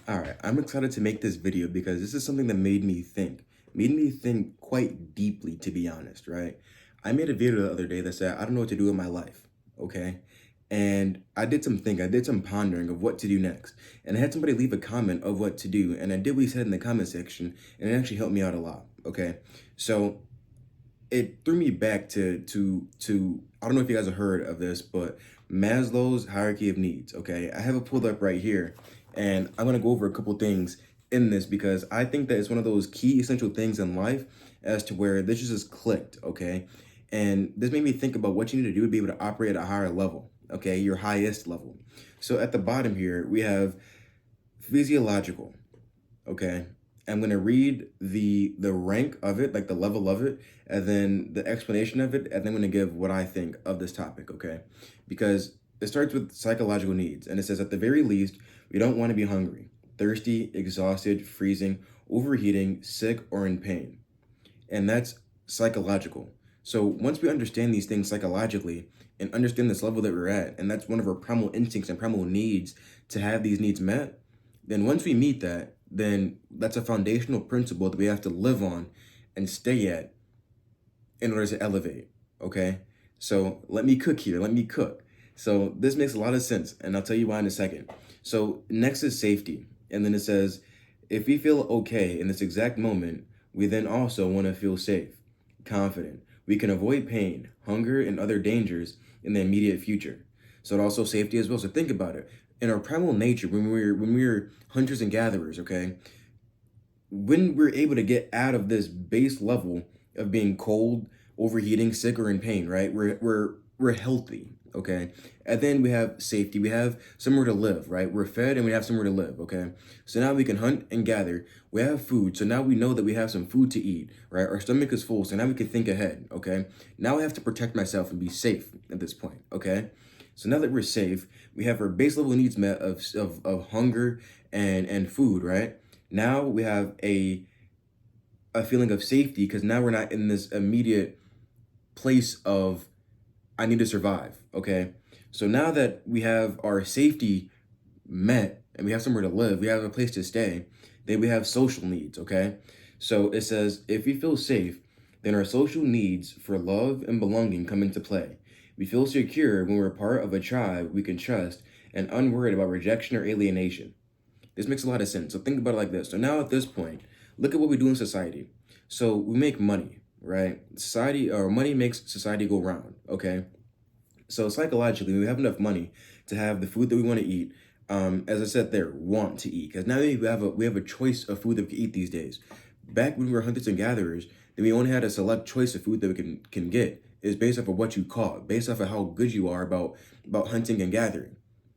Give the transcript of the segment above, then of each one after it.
All right, I'm excited to make this video because this is something that made me think quite deeply, to be honest, right? I made a video the other day that said, I don't know what to do with my life, okay? And I did some thinking, I did some pondering of what to do next. And I had somebody leave a comment of what to do, and I did what he said in the comment section, and it actually helped me out a lot, okay? So it threw me back to I don't know if you guys have heard of this, but Maslow's hierarchy of needs. Okay, I have it pulled up right here, and I'm gonna go over a couple things in this because I think that it's one of those key essential things in life as to where this just clicked. Okay, and this made me think about what you need to do to be able to operate at a higher level. Okay, your highest level. So at the bottom here we have physiological. Okay, I'm gonna read the rank of it, like the level of it, and then the explanation of it, and then I'm gonna give what I think of this topic. Okay, because it starts with psychological needs, and it says at the very least we don't want to be hungry, thirsty, exhausted, freezing, overheating, sick, or in pain, and that's psychological. So once we understand these things psychologically and understand this level that we're at, and that's one of our primal instincts and primal needs to have these needs met, then once we meet that, then that's a foundational principle that we have to live on and stay at in order to elevate. Okay? So let me cook here. Let me cook. So this makes a lot of sense, and I'll tell you why in a second. So next is safety. And then it says, if we feel okay in this exact moment, we then also want to feel safe, confident. We can avoid pain, hunger, and other dangers in the immediate future. So it also safety as well. So think about it. In our primal nature, when we're hunters and gatherers, okay, when we're able to get out of this base level of being cold, overheating, sick, or in pain, right? We're healthy, okay? And then we have safety. We have somewhere to live, right? We're fed and we have somewhere to live, okay? So now we can hunt and gather. We have food, so now we know that we have some food to eat, right? Our stomach is full, so now we can think ahead, okay? Now I have to protect myself and be safe at this point, okay? So now that we're safe, we have our base level needs met of hunger and food, right? Now we have a feeling of safety because now we're not in this immediate place of I need to survive. Okay. So now that we have our safety met and we have somewhere to live, we have a place to stay, then we have social needs. Okay. So it says if we feel safe, then our social needs for love and belonging come into play. We feel secure when we're part of a tribe we can trust and unworried about rejection or alienation. This makes a lot of sense. So think about it like this. So now at this point, look at what we do in society. So we make money, right? Society or money makes society go round. Okay. So psychologically, we have enough money to have the food that we want to eat. As I said, there want to eat because now we have a choice of food that we can eat these days. Back when we were hunters and gatherers, then we only had a select choice of food that we can get. It's based off of what you caught, based off of how good you are about hunting and gathering.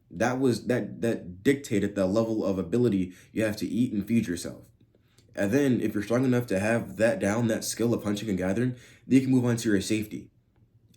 That dictated the level of ability you have to eat and feed yourself. And then if you're strong enough to have that down, that skill of hunting and gathering, then you can move on to your safety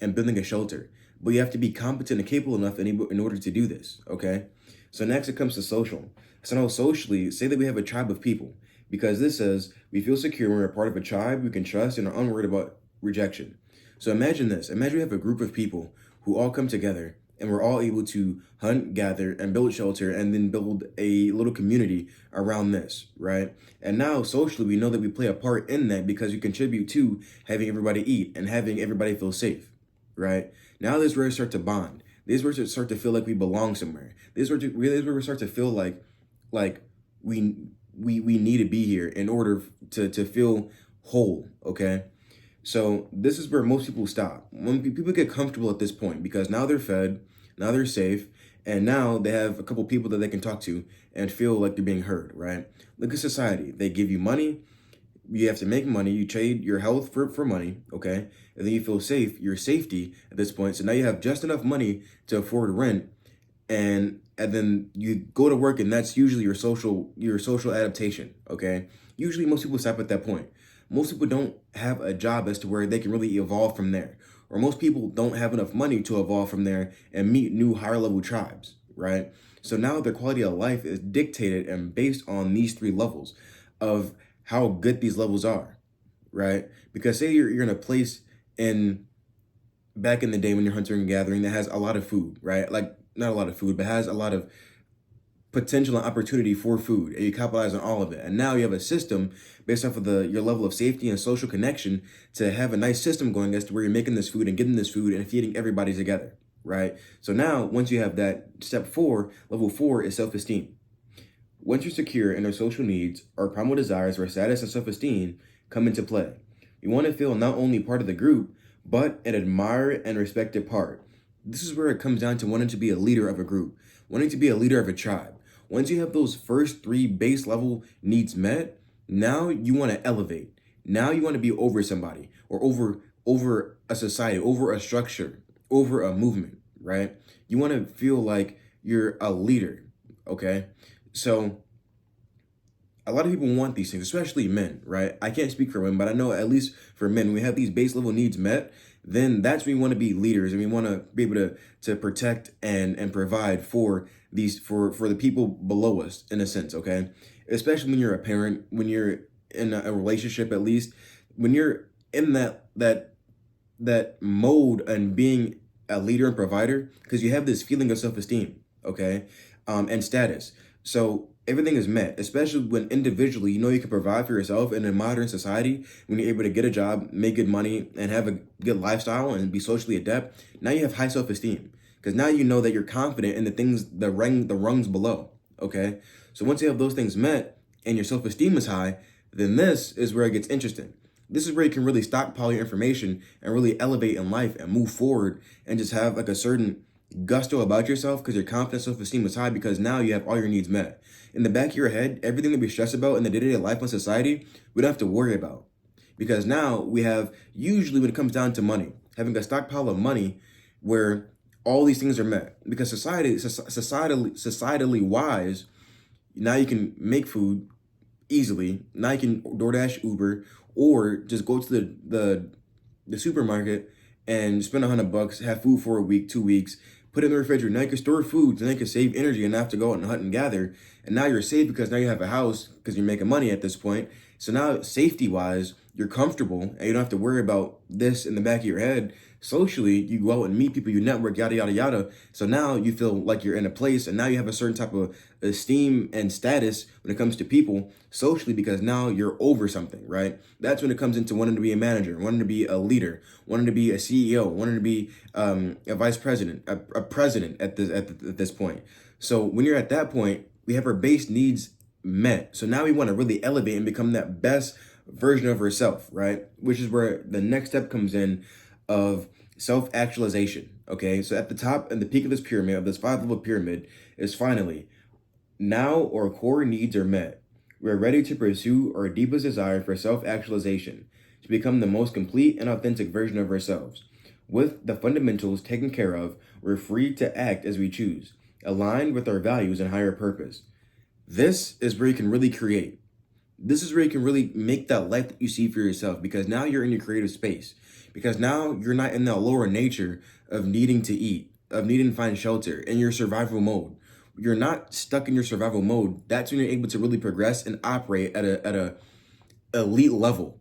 and building a shelter. But you have to be competent and capable enough in order to do this, okay? So next it comes to social. So now socially, say that we have a tribe of people, because this says we feel secure when we're part of a tribe we can trust and are unworried about rejection. So imagine this. Imagine we have a group of people who all come together and we're all able to hunt, gather, and build shelter and then build a little community around this, right? And now socially, we know that we play a part in that because we contribute to having everybody eat and having everybody feel safe, right? Now this is where we start to bond. This is where we start to feel like we belong somewhere. This is where we start to feel like we we need to be here in order to feel whole, okay? So this is where most people stop. When people get comfortable at this point because now they're fed, now they're safe, and now they have a couple people that they can talk to and feel like they're being heard, right? Look at society. They give you money, you have to make money, you trade your health for money, okay? And then you feel safe, your safety at this point. So now you have just enough money to afford rent and then you go to work and that's usually your social adaptation, okay? Usually most people stop at that point. Most people don't have a job as to where they can really evolve from there. Or most people don't have enough money to evolve from there and meet new higher level tribes, right? So now their quality of life is dictated and based on these three levels of how good these levels are, right? Because say you're in a place in back in the day when you're hunting and gathering that has a lot of food, right? Like not a lot of food, but has a lot of potential and opportunity for food, and you capitalize on all of it. And now you have a system based off of your level of safety and social connection to have a nice system going as to where you're making this food and getting this food and feeding everybody together, right? So now once you have that, step 4, level 4 is self-esteem. Once you're secure in our social needs, our primal desires for status and self-esteem come into play. You want to feel not only part of the group, but an admired and respected part. This is where it comes down to wanting to be a leader of a group, wanting to be a leader of a tribe. Once you have those first 3 base level needs met, now you want to elevate. Now you want to be over somebody or over a society, over a structure, over a movement, right? You want to feel like you're a leader, okay? So a lot of people want these things, especially men, right? I can't speak for women, but I know at least for men, we have these base level needs met, then that's when we want to be leaders and we want to be able to protect and provide for these for the people below us in a sense, okay? Especially when you're a parent, when you're in a relationship, at least when you're in that mode and being a leader and provider, because you have this feeling of self-esteem, okay? And status. So everything is met, especially when individually you know you can provide for yourself in a modern society. When you're able to get a job, make good money, and have a good lifestyle and be socially adept, now you have high self-esteem because now you know that you're confident in the things, the rungs below, okay? So once you have those things met and your self-esteem is high, then this is where it gets interesting. This is where you can really stockpile your information and really elevate in life and move forward and just have like a certain gusto about yourself because your confidence, self-esteem is high because now you have all your needs met. In the back of your head, everything that we stress about in the day-to-day life in society, we don't have to worry about. Because now we have, usually when it comes down to money, having a stockpile of money where all these things are met. Because societally wise, now you can make food easily. Now you can DoorDash, Uber, or just go to the supermarket and spend $100, have food for a week, 2 weeks, put it in the refrigerator. Now you can store food, and then you can save energy and not have to go out and hunt and gather. And now you're safe because now you have a house because you're making money at this point. So now safety-wise, you're comfortable and you don't have to worry about this in the back of your head. Socially, you go out and meet people, you network, yada, yada, yada. So now you feel like you're in a place and now you have a certain type of esteem and status when it comes to people socially because now you're over something, right? That's when it comes into wanting to be a manager, wanting to be a leader, wanting to be a CEO, wanting to be a vice president, a president at this point. So when you're at that point, we have our base needs met. So now we want to really elevate and become that best version of ourselves, right? Which is where the next step comes in of self-actualization, okay? So at the top and the peak of this pyramid, of this 5-level pyramid, is finally, now our core needs are met. We're ready to pursue our deepest desire for self-actualization, to become the most complete and authentic version of ourselves. With the fundamentals taken care of, we're free to act as we choose, aligned with our values and higher purpose. This is where you can really create. This is where you can really make that life that you see for yourself because now you're in your creative space. Because now you're not in the lower nature of needing to eat, of needing to find shelter, in your survival mode. You're not stuck in your survival mode. That's when you're able to really progress and operate at a elite level.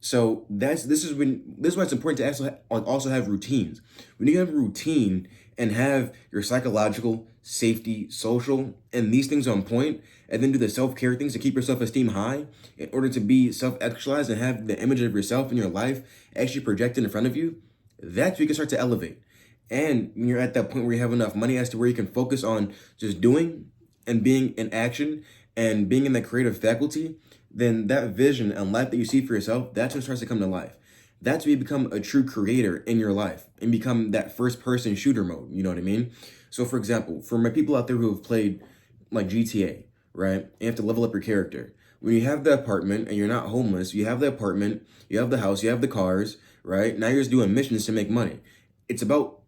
So this is why it's important to also have routines. When you have a routine and have your psychological, safety, social, and these things on point, and then do the self-care things to keep your self-esteem high in order to be self-actualized and have the image of yourself in your life actually projected in front of you, that's where you can start to elevate. And when you're at that point where you have enough money as to where you can focus on just doing and being in action and being in the creative faculty, then that vision and life that you see for yourself, that's when it starts to come to life. That's when you become a true creator in your life and become that first person shooter mode. You know what I mean? So for example, for my people out there who have played like GTA, right? You have to level up your character. When you have the apartment and you're not homeless, you have the apartment, you have the house, you have the cars, right? Now you're just doing missions to make money. It's about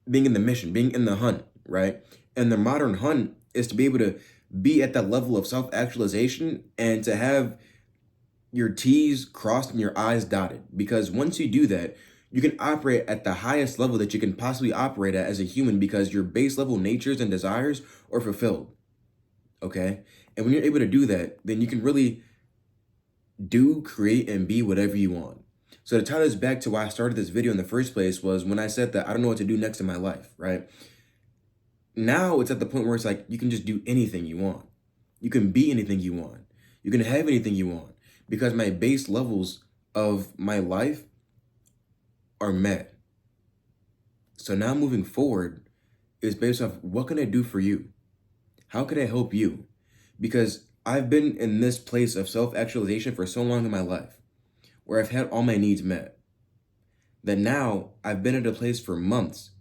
being in the mission, being in the hunt, right? And the modern hunt is to be able to be at that level of self-actualization and to have your T's crossed and your I's dotted. Because once you do that, you can operate at the highest level that you can possibly operate at as a human because your base level natures and desires are fulfilled. Okay? And when you're able to do that, then you can really do, create, and be whatever you want. So to tie this back to why I started this video in the first place was when I said that I don't know what to do next in my life, right? Now it's at the point where it's like you can just do anything you want. You can be anything you want. You can have anything you want because my base levels of my life are met. So now moving forward is based off what can I do for you? How can I help you? Because I've been in this place of self-actualization for so long in my life where I've had all my needs met that now I've been at a place for months,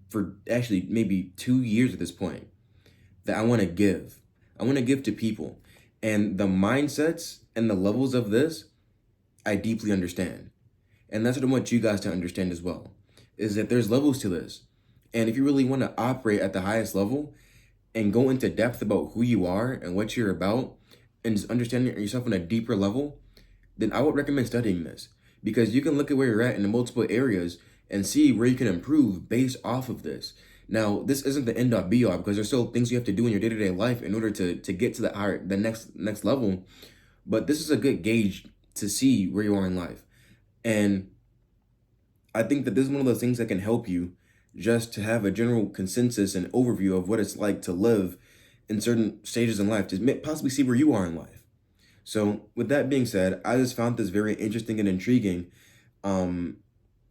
for actually maybe 2 years at this point, that I want to give. I want to give to people. And the mindsets and the levels of this, I deeply understand. And that's what I want you guys to understand as well, is that there's levels to this. And if you really want to operate at the highest level and go into depth about who you are and what you're about and just understanding yourself on a deeper level, then I would recommend studying this because you can look at where you're at in the multiple areas and see where you can improve based off of this. Now, this isn't the end all be all because there's still things you have to do in your day-to-day life in order to get to the next level. But this is a good gauge to see where you are in life. And I think that this is one of those things that can help you just to have a general consensus and overview of what it's like to live in certain stages in life, to possibly see where you are in life. So with that being said, I just found this very interesting and intriguing,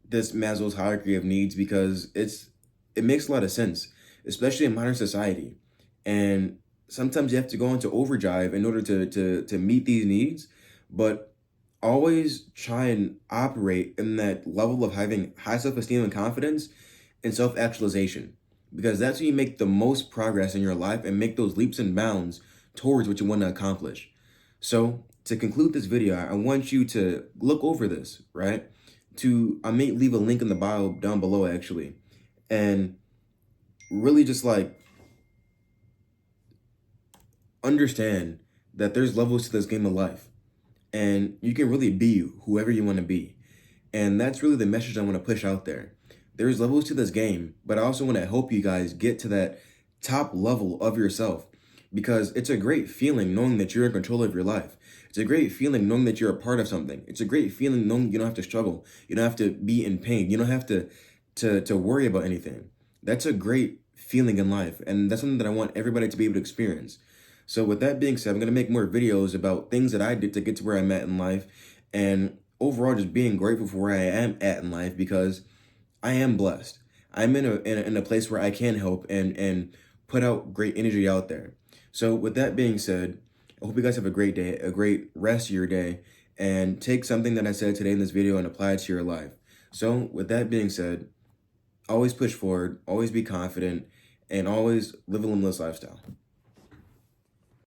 this Maslow's hierarchy of needs, because it makes a lot of sense, especially in modern society. And sometimes you have to go into overdrive in order to meet these needs, but always try and operate in that level of having high self-esteem and confidence and self-actualization, because that's when you make the most progress in your life and make those leaps and bounds towards what you want to accomplish. So to conclude this video, I want you to look over this, right? I may leave a link in the bio down below actually, and really just like understand that there's levels to this game of life and you can really be whoever you want to be. And that's really the message I want to push out there. There's levels to this game, but I also want to help you guys get to that top level of yourself, because it's a great feeling knowing that you're in control of your life. It's a great feeling knowing that you're a part of something. It's a great feeling knowing you don't have to struggle. You don't have to be in pain. You don't have to worry about anything. That's a great feeling in life, and that's something that I want everybody to be able to experience. So with that being said, I'm going to make more videos about things that I did to get to where I'm at in life, and overall just being grateful for where I am at in life, because I am blessed. I'm in a place where I can help and put out great energy out there. So with that being said, I hope you guys have a great day, a great rest of your day, and take something that I said today in this video and apply it to your life. So with that being said, always push forward, always be confident, and always live a limitless lifestyle.